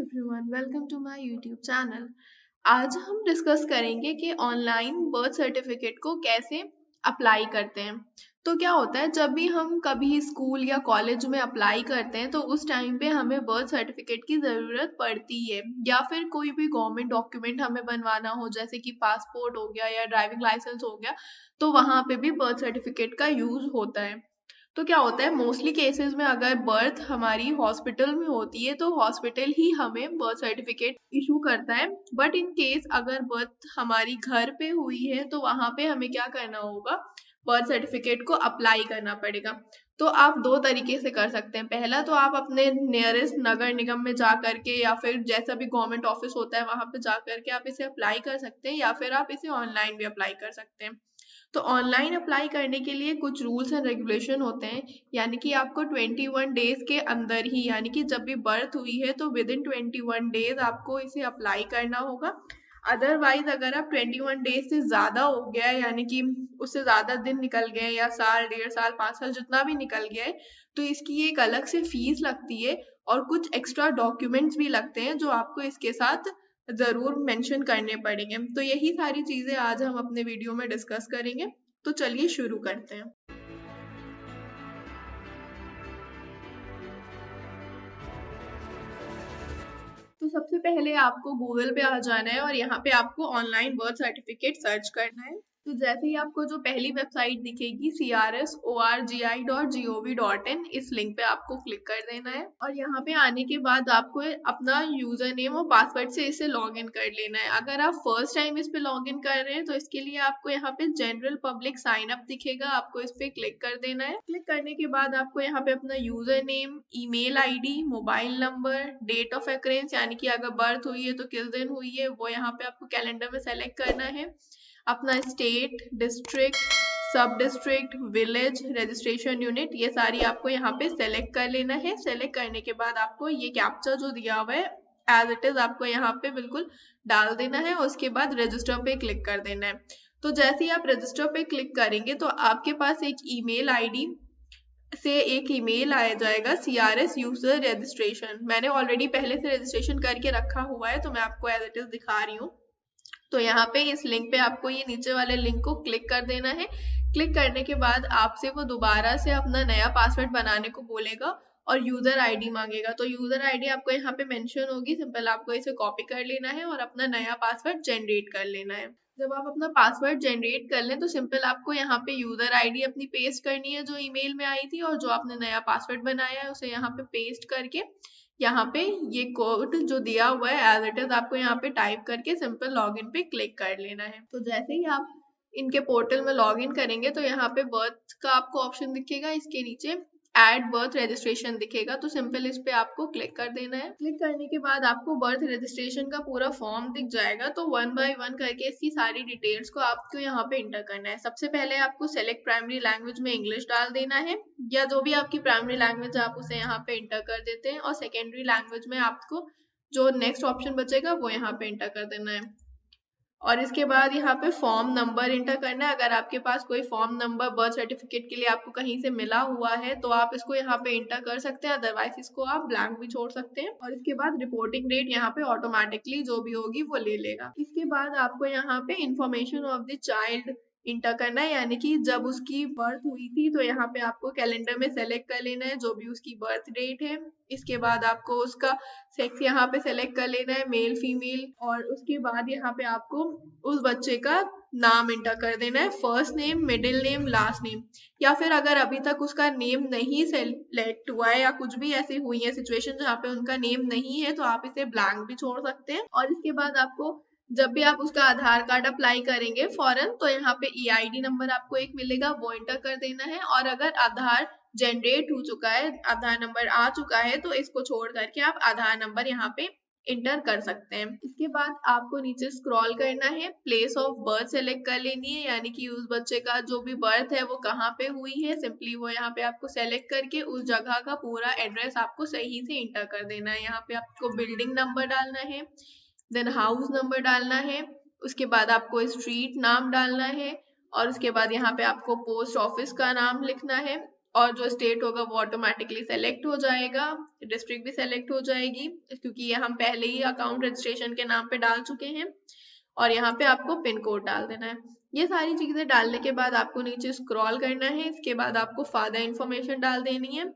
Everyone, welcome to my YouTube channel. आज हम discuss करेंगे कि ऑनलाइन बर्थ सर्टिफिकेट को कैसे अप्लाई करते हैं। तो क्या होता है, जब भी हम कभी स्कूल या कॉलेज में अप्लाई करते हैं तो उस टाइम पे हमें बर्थ सर्टिफिकेट की ज़रूरत पड़ती है, या फिर कोई भी गवर्नमेंट डॉक्यूमेंट हमें बनवाना हो जैसे कि पासपोर्ट हो गया या ड्राइविंग लाइसेंस हो गया, तो वहाँ पे भी बर्थ सर्टिफिकेट का यूज़ होता है। तो क्या होता है, मोस्टली केसेस में अगर बर्थ हमारी हॉस्पिटल में होती है तो हॉस्पिटल ही हमें बर्थ सर्टिफिकेट इशू करता है। बट इन केस अगर बर्थ हमारी घर पे हुई है तो वहां पे हमें क्या करना होगा, बर्थ सर्टिफिकेट को अप्लाई करना पड़ेगा। तो आप दो तरीके से कर सकते हैं। पहला तो आप अपने नियरेस्ट नगर निगम में जा करके या फिर जैसा भी गवर्नमेंट ऑफिस होता है वहां पे जा करके आप इसे अप्लाई कर सकते हैं, या फिर आप इसे ऑनलाइन भी अप्लाई कर सकते हैं। तो ऑनलाइन अप्लाई करने के लिए कुछ रूल्स एंड रेगुलेशन होते हैं, यानी कि आपको 21 डेज के अंदर ही, यानी कि जब भी बर्थ हुई है तो विद इन 21 डेज आपको इसे अप्लाई करना होगा। अदरवाइज अगर आप 21 डेज से ज्यादा हो गया है, यानी कि उससे ज्यादा दिन निकल गए या साल, 1.5 साल, 5 साल जितना भी निकल गया है, तो इसकी एक अलग से फीस लगती है और कुछ एक्स्ट्रा डॉक्यूमेंट्स भी लगते हैं जो आपको इसके साथ जरूर मेंशन करने पड़ेंगे। तो यही सारी चीजें आज हम अपने वीडियो में डिस्कस करेंगे। तो चलिए शुरू करते हैं। तो सबसे पहले आपको गूगल पे आ जाना है और यहाँ पे आपको ऑनलाइन बर्थ सर्टिफिकेट सर्च करना है। तो जैसे ही आपको जो पहली वेबसाइट दिखेगी crsorgi.gov.in, इस लिंक पे आपको क्लिक कर देना है और यहाँ पे आने के बाद आपको अपना यूजर नेम और पासवर्ड से इसे लॉग इन कर लेना है। अगर आप फर्स्ट टाइम इस पे लॉग इन कर रहे हैं तो इसके लिए आपको यहाँ पे जनरल पब्लिक साइन अप दिखेगा, आपको इस पे क्लिक कर देना है। क्लिक करने के बाद आपको यहाँ पे अपना user name, email ID, mobile number, date of एक्रेंस यानी कि अगर बर्थ हुई है तो किस दिन हुई है वो यहाँ पे आपको कैलेंडर में सेलेक्ट करना है। अपना स्टेट, डिस्ट्रिक्ट, सब डिस्ट्रिक्ट, विलेज, रजिस्ट्रेशन यूनिट, ये सारी आपको यहाँ पे सेलेक्ट कर लेना है। सेलेक्ट करने के बाद आपको ये कैप्चा जो दिया हुआ है एज इट इज आपको यहाँ पे बिल्कुल डाल देना है। उसके बाद रजिस्टर पे क्लिक कर देना है। तो जैसे ही आप रजिस्टर पे क्लिक करेंगे तो आपके पास एक ईमेल आईडी से एक ईमेल आ जाएगा, CRS यूजर रजिस्ट्रेशन। मैंने ऑलरेडी पहले से रजिस्ट्रेशन करके रखा हुआ है तो मैं आपको एज इट इज दिखा रही हूँ। तो यहाँ पे इस लिंक पे आपको ये नीचे वाले लिंक को क्लिक कर देना है। क्लिक करने के बाद आपसे वो दोबारा से अपना नया पासवर्ड बनाने को बोलेगा और यूजर आईडी मांगेगा। तो यूजर आईडी आपको यहाँ पे मेंशन होगी, सिंपल आपको इसे कॉपी कर लेना है और अपना नया पासवर्ड जनरेट कर लेना है। जब आप अपना पासवर्ड जनरेट कर लें तो सिंपल आपको यहाँ पे यूजर आईडी अपनी पेस्ट करनी है जो ईमेल में आई थी, और जो आपने नया पासवर्ड बनाया है उसे यहाँ पे पेस्ट करके यहाँ पे ये कोड जो दिया हुआ है एज इट इज आपको यहाँ पे टाइप करके सिंपल लॉगिन पे क्लिक कर लेना है। तो जैसे ही आप इनके पोर्टल में लॉगिन करेंगे तो यहाँ पे बर्थ का आपको ऑप्शन दिखेगा, इसके नीचे एड बर्थ रजिस्ट्रेशन दिखेगा, तो सिंपल इस पे आपको क्लिक कर देना है। क्लिक करने के बाद आपको बर्थ रजिस्ट्रेशन का पूरा फॉर्म दिख जाएगा। तो 1 बाय 1 करके इसकी सारी डिटेल्स को आपको यहाँ पे इंटर करना है। सबसे पहले आपको सेलेक्ट प्राइमरी लैंग्वेज में इंग्लिश डाल देना है, या जो भी आपकी प्राइमरी लैंग्वेज आप उसे यहाँ पे इंटर कर देते हैं, और सेकेंडरी लैंग्वेज में आपको जो नेक्स्ट ऑप्शन बचेगा वो यहाँ पे इंटर कर देना है। और इसके बाद यहाँ पे फॉर्म नंबर इंटर करना है। अगर आपके पास कोई फॉर्म नंबर बर्थ सर्टिफिकेट के लिए आपको कहीं से मिला हुआ है तो आप इसको यहाँ पे इंटर कर सकते हैं, अदरवाइज इसको आप ब्लैंक भी छोड़ सकते हैं। और इसके बाद रिपोर्टिंग डेट यहाँ पे ऑटोमेटिकली जो भी होगी वो ले लेगा। इसके बाद आपको यहाँ पे information of the child inter करना है, यानी कि जब उसकी बर्थ हुई थी तो यहाँ पे आपको कैलेंडर में सेलेक्ट कर लेना है जो भी उसकी बर्थ डेट है। इसके बाद आपको उसका सेक्स यहाँ पे सेलेक्ट कर लेना है, मेल फीमेल, और उसके बाद यहाँ पे आपको उस बच्चे का नाम इंटर कर देना है, first name, middle name, last name. या फिर अगर अभी तक उसका नेम नहीं सेलेक्ट हुआ है या कुछ भी ऐसी हुई है सिचुएशन जहाँ पे उनका नेम नहीं है तो आप इसे ब्लैंक भी छोड़ सकते हैं। और इसके बाद आपको जब भी आप उसका आधार कार्ड अप्लाई करेंगे फॉरन तो यहाँ पे EID नंबर आपको एक मिलेगा, वो इंटर कर देना है। और अगर आधार जनरेट हो चुका है, आधार नंबर आ चुका है, तो इसको छोड़ करके आप आधार नंबर यहाँ पे इंटर कर सकते हैं। इसके बाद आपको नीचे स्क्रॉल करना है, प्लेस ऑफ बर्थ सेलेक्ट कर लेनी है, यानी कि उस बच्चे का जो भी बर्थ है वो कहाँ पे हुई है, सिंपली वो यहाँ पे आपको सेलेक्ट करके उस जगह का पूरा एड्रेस आपको सही से इंटर कर देना है। यहाँ पे आपको बिल्डिंग नंबर डालना है, देन हाउस नंबर डालना है, उसके बाद आपको स्ट्रीट नाम डालना है, और उसके बाद यहाँ पे आपको पोस्ट ऑफिस का नाम लिखना है, और जो स्टेट होगा वो ऑटोमेटिकली सेलेक्ट हो जाएगा, डिस्ट्रिक्ट भी सेलेक्ट हो जाएगी क्योंकि ये हम पहले ही अकाउंट रजिस्ट्रेशन के नाम पे डाल चुके हैं। और यहाँ पे आपको पिन कोड डाल देना है। ये सारी चीजें डालने के बाद आपको नीचे स्क्रॉल करना है। इसके बाद आपको फादर इंफॉर्मेशन डाल देनी है,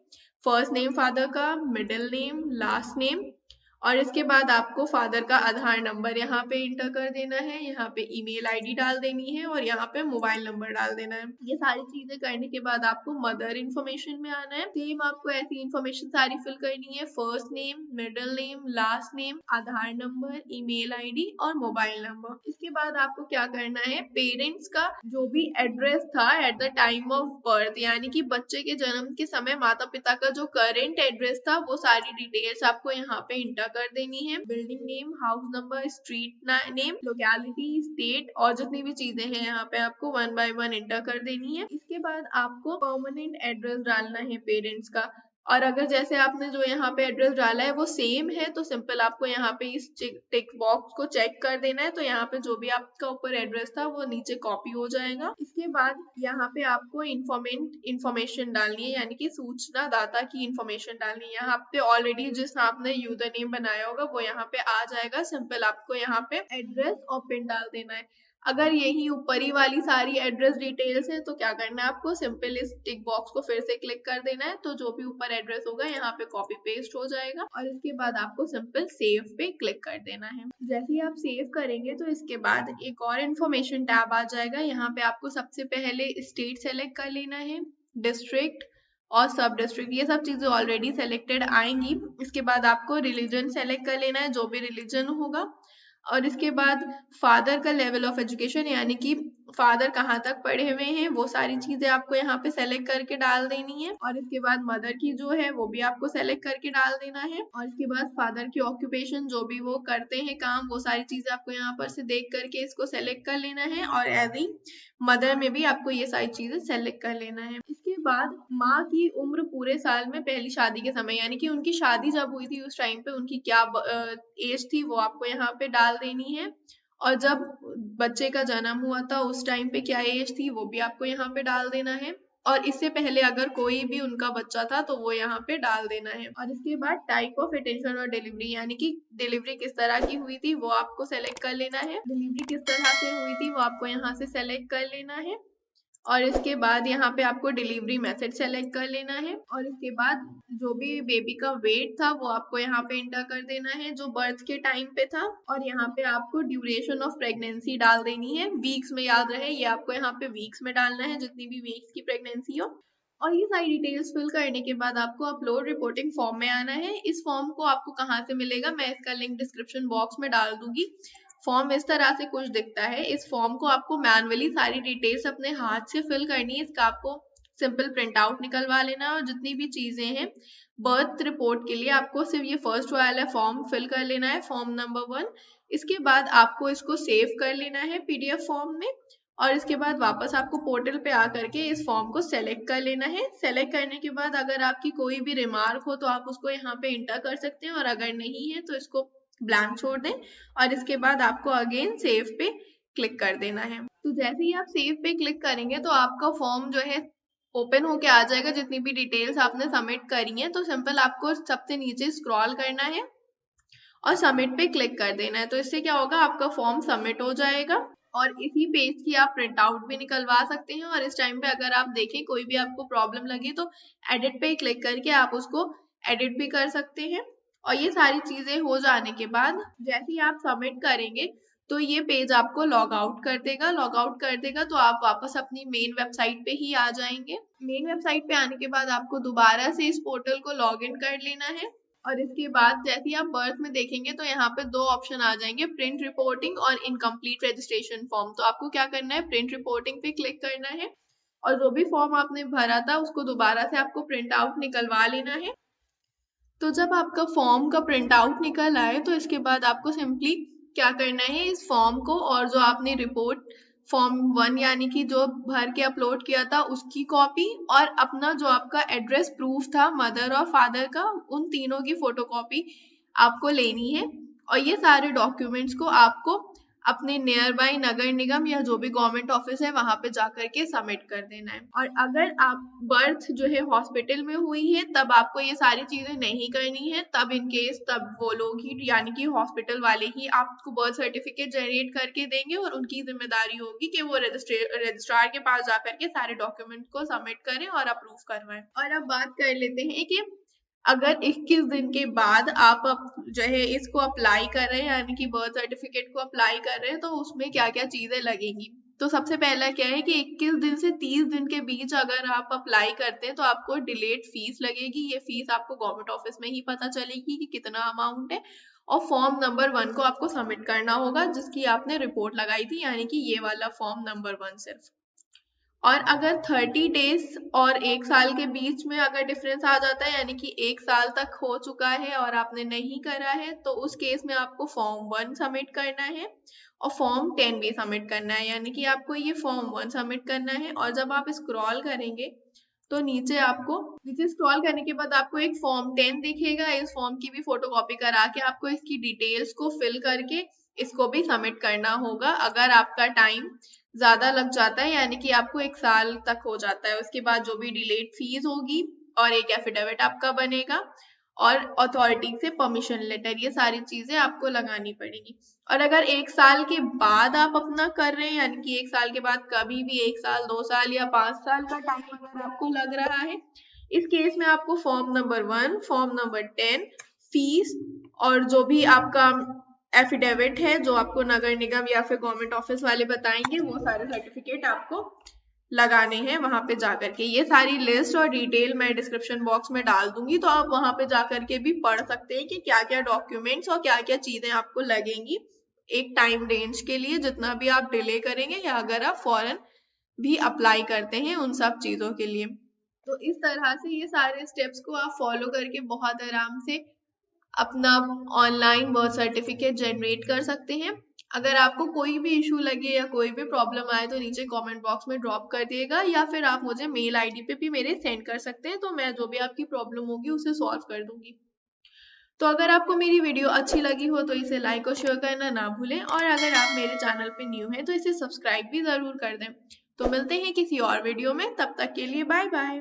फर्स्ट नेम फादर का, मिडिल नेम, लास्ट नेम, और इसके बाद आपको फादर का आधार नंबर यहाँ पे इंटर कर देना है, यहाँ पे ईमेल आईडी डाल देनी है और यहाँ पे मोबाइल नंबर डाल देना है। ये सारी चीजें करने के बाद आपको मदर इन्फॉर्मेशन में आना है। सेम आपको ऐसी इन्फॉर्मेशन सारी फिल करनी है, first name, middle name, last name, Aadhaar number, email ID और मोबाइल नंबर। इसके बाद आपको क्या करना है, पेरेंट्स का जो भी एड्रेस था at the time of birth, यानी कि बच्चे के जन्म के समय माता पिता का जो करेंट एड्रेस था वो सारी डिटेल्स आपको यहाँ पे इंटर कर देनी है। Building name, house number, street name, locality, state और जितनी भी चीजें हैं यहाँ पे आपको 1 by 1 इंटर कर देनी है। इसके बाद आपको परमानेंट एड्रेस डालना है पेरेंट्स का, और अगर जैसे आपने जो यहाँ पे एड्रेस डाला है वो सेम है तो सिंपल आपको यहाँ पे इस टिक बॉक्स को चेक कर देना है, तो यहाँ पे जो भी आपका ऊपर एड्रेस था वो नीचे कॉपी हो जाएगा। इसके बाद यहाँ पे आपको इंफॉर्मेशन डालनी है, यानी कि सूचना दाता की इंफॉर्मेशन डालनी है। यहाँ पे ऑलरेडी जिस आपने यूजर नेम बनाया होगा वो यहाँ पे आ जाएगा, सिंपल आपको यहाँ पे एड्रेस और पिन डाल देना है। अगर यही ऊपरी वाली सारी एड्रेस डिटेल्स है तो क्या करना है, आपको सिंपल इस टिक बॉक्स को फिर से क्लिक कर देना है, तो जो भी ऊपर एड्रेस होगा यहाँ पे कॉपी पेस्ट हो जाएगा और इसके बाद आपको सिंपल सेव पे क्लिक कर देना है। जैसे ही आप सेव करेंगे तो इसके बाद एक और इन्फॉर्मेशन टैब आ जाएगा। यहाँ पे आपको सबसे पहले स्टेट सेलेक्ट कर लेना है, डिस्ट्रिक्ट और सब डिस्ट्रिक्ट, ये सब चीजें ऑलरेडी सेलेक्टेड आएंगी। इसके बाद आपको रिलीजन सेलेक्ट कर लेना है, जो भी रिलीजन होगा, और इसके बाद फादर का लेवल ऑफ एजुकेशन, यानी कि फादर कहाँ तक पढ़े हुए हैं वो सारी चीजें आपको यहाँ पे सेलेक्ट करके डाल देनी है। और इसके बाद मदर की जो है वो भी आपको सेलेक्ट करके डाल देना है। और इसके बाद फादर की ऑक्यूपेशन, जो भी वो करते हैं काम, वो सारी चीजें आपको यहाँ पर से देख करके इसको सेलेक्ट कर लेना है। और एज ई मदर में भी आपको ये सारी चीजें सेलेक्ट कर लेना है। इसके बाद माँ की उम्र पूरे साल में पहली शादी के समय, यानी कि उनकी शादी जब हुई थी उस टाइम पे उनकी क्या एज थी वो आपको यहाँ पे डाल देनी है, और जब बच्चे का जन्म हुआ था उस टाइम पे क्या एज थी वो भी आपको यहाँ पे डाल देना है, और इससे पहले अगर कोई भी उनका बच्चा था तो वो यहाँ पे डाल देना है। और इसके बाद टाइप ऑफ अटेंशन और डिलीवरी, यानी कि डिलीवरी किस तरह की हुई थी वो आपको सेलेक्ट कर लेना है, डिलीवरी किस तरह से हुई थी वो आपको यहाँ से सेलेक्ट कर लेना है। और इसके बाद यहाँ पे आपको डिलीवरी मेथड सेलेक्ट कर लेना है, और इसके बाद जो भी बेबी का वेट था वो आपको यहाँ पे इंटर कर देना है जो बर्थ के टाइम पे था। और यहाँ पे आपको ड्यूरेशन ऑफ प्रेगनेंसी डाल देनी है, वीक्स में याद रहे, ये आपको यहाँ पे वीक्स में डालना है, जितनी भी वीक्स की प्रेगनेंसी हो। और ये सारी डिटेल्स फिल करने के बाद आपको अपलोड रिपोर्टिंग फॉर्म में आना है। इस फॉर्म को आपको कहाँ से मिलेगा, मैं इसका लिंक डिस्क्रिप्शन बॉक्स में डाल दूंगी। फॉर्म इस तरह से कुछ दिखता है। इस फॉर्म को आपको मैनुअली सारी डिटेल्स अपने हाथ से फिल करनी है। इसका आपको सिंपल प्रिंट आउट निकलवा लेना है, और जितनी भी चीजें हैं बर्थ रिपोर्ट के लिए आपको सिर्फ ये फर्स्ट वाला फॉर्म फिल कर लेना है, फॉर्म नंबर 1। इसके बाद आपको इसको सेव कर लेना है पीडीएफ फॉर्म में, और इसके बाद वापस आपको पोर्टल पे आकर के इस फॉर्म को सेलेक्ट कर लेना है। सेलेक्ट करने के बाद अगर आपकी कोई भी रिमार्क हो तो आप उसको यहाँ पे इंटर कर सकते हैं, और अगर नहीं है तो इसको ब्लैंक छोड़ दें, और इसके बाद आपको अगेन सेव पे क्लिक कर देना है। तो जैसे ही आप सेव पे क्लिक करेंगे तो आपका फॉर्म जो है ओपन होके आ जाएगा। जितनी भी डिटेल्स आपने सबमिट करी है तो सिंपल आपको सबसे नीचे स्क्रॉल करना है और सबमिट पे क्लिक कर देना है। तो इससे क्या होगा, आपका फॉर्म सबमिट हो जाएगा, और इसी पेज की आप प्रिंट आउट भी निकलवा सकते हैं। और इस टाइम पे अगर आप देखें कोई भी आपको प्रॉब्लम लगी तो एडिट पे क्लिक करके आप उसको एडिट भी कर सकते हैं। और ये सारी चीजें हो जाने के बाद जैसे ही आप सबमिट करेंगे तो ये पेज आपको लॉग आउट कर देगा। लॉग आउट कर देगा तो आप वापस अपनी मेन वेबसाइट पे ही आ जाएंगे। मेन वेबसाइट पे आने के बाद आपको दोबारा से इस पोर्टल को लॉग इन कर लेना है, और इसके बाद जैसे ही आप बर्थ में देखेंगे तो यहाँ पे 2 ऑप्शन आ जाएंगे, प्रिंट रिपोर्टिंग और इनकम्प्लीट रजिस्ट्रेशन फॉर्म। तो आपको क्या करना है, प्रिंट रिपोर्टिंग पे क्लिक करना है, और जो भी फॉर्म आपने भरा था उसको दोबारा से आपको प्रिंट आउट निकलवा लेना है। तो जब आपका फॉर्म का प्रिंट आउट निकल आए तो इसके बाद आपको सिंपली क्या करना है, इस फॉर्म को और जो आपने रिपोर्ट फॉर्म 1 यानी कि जो भर के अपलोड किया था उसकी कॉपी, और अपना जो आपका एड्रेस प्रूफ था मदर और फादर का, उन तीनों की फोटोकॉपी आपको लेनी है। और ये सारे डॉक्यूमेंट्स को आपको अपने नियर बाई नगर निगम या जो भी गवर्नमेंट ऑफिस है वहां पे जाकर के सबमिट कर देना है। और अगर आप बर्थ जो है हॉस्पिटल में हुई है तब आपको ये सारी चीजें नहीं करनी है, तब इन केस तब वो लोग ही यानी कि हॉस्पिटल वाले ही आपको बर्थ सर्टिफिकेट जनरेट करके देंगे और उनकी जिम्मेदारी होगी कि वो रजिस्ट्रार के पास जाकर के सारे डॉक्यूमेंट को सबमिट करें और अप्रूव करवाएं। और अब बात कर लेते हैं कि अगर 21 दिन के बाद आप जो है इसको अप्लाई कर रहे हैं यानी कि बर्थ सर्टिफिकेट को अप्लाई कर रहे हैं तो उसमें क्या क्या चीजें लगेंगी। तो सबसे पहला क्या है कि 21 दिन से 30 दिन के बीच अगर आप अप्लाई करते हैं तो आपको डिलेड फीस लगेगी। ये फीस आपको गवर्नमेंट ऑफिस में ही पता चलेगी कि कितना अमाउंट है। और फॉर्म नंबर 1 को आपको सबमिट करना होगा जिसकी आपने रिपोर्ट लगाई थी, यानी कि ये वाला फॉर्म नंबर 1 सिर्फ। और अगर 30 डेज और 1 साल के बीच में अगर डिफरेंस आ जाता है यानी कि 1 साल तक हो चुका है और आपने नहीं करा है तो उस केस में आपको फॉर्म 1 सबमिट करना है और फॉर्म 10 भी सबमिट करना है। यानी कि आपको ये फॉर्म 1 सबमिट करना है और जब आप स्क्रॉल करेंगे तो नीचे स्क्रॉल करने के बाद आपको एक फॉर्म 10 दिखेगा। इस फॉर्म की भी फोटोकॉपी करा के आपको इसकी डिटेल्स को फिल करके इसको भी सबमिट करना होगा। अगर आपका टाइम ज्यादा लग जाता है यानी कि आपको 1 साल तक हो जाता है, उसके बाद जो भी डिलेड फीस होगी और एक एफिडेविट आपका बनेगा और अथॉरिटी से परमिशन लेटर, ये सारी चीजें आपको लगानी पड़ेगी। और अगर 1 साल के बाद आप अपना कर रहे हैं यानी कि 1 साल के बाद कभी भी 1 साल 2 साल या 5 साल का टाइम अगर आपको लग रहा है, इस केस में आपको form number 1, form number 10, fees और जो भी आपका एफिडेविट है जो आपको नगर निगम या फिर गवर्नमेंट ऑफिस वाले बताएंगे वो सारे सर्टिफिकेट आपको लगाने हैं वहां पे जाकर के। ये सारी लिस्ट और डिटेल मैं डिस्क्रिप्शन बॉक्स में डाल दूंगी तो आप वहां पे जाकर के भी पढ़ सकते हैं कि क्या क्या डॉक्यूमेंट्स और क्या क्या चीजें आपको लगेंगी एक टाइम रेंज के लिए, जितना भी आप डिले करेंगे या अगर आप फौरन भी अप्लाई करते हैं उन सब चीजों के लिए। तो इस तरह से ये सारे स्टेप्स को आप फॉलो करके बहुत आराम से अपना ऑनलाइन बर्थ सर्टिफिकेट जनरेट कर सकते हैं। अगर आपको कोई भी इशू लगे या कोई भी प्रॉब्लम आए तो नीचे कमेंट बॉक्स में ड्रॉप कर दिएगा या फिर आप मुझे मेल आईडी पे भी मेरे सेंड कर सकते हैं, तो मैं जो भी आपकी प्रॉब्लम होगी उसे सॉल्व कर दूंगी। तो अगर आपको मेरी वीडियो अच्छी लगी हो तो इसे लाइक और शेयर करना ना भूलें और अगर आप मेरे चैनल पे न्यू हैं तो इसे सब्सक्राइब भी जरूर कर दें। तो मिलते हैं किसी और वीडियो में, तब तक के लिए बाय बाय।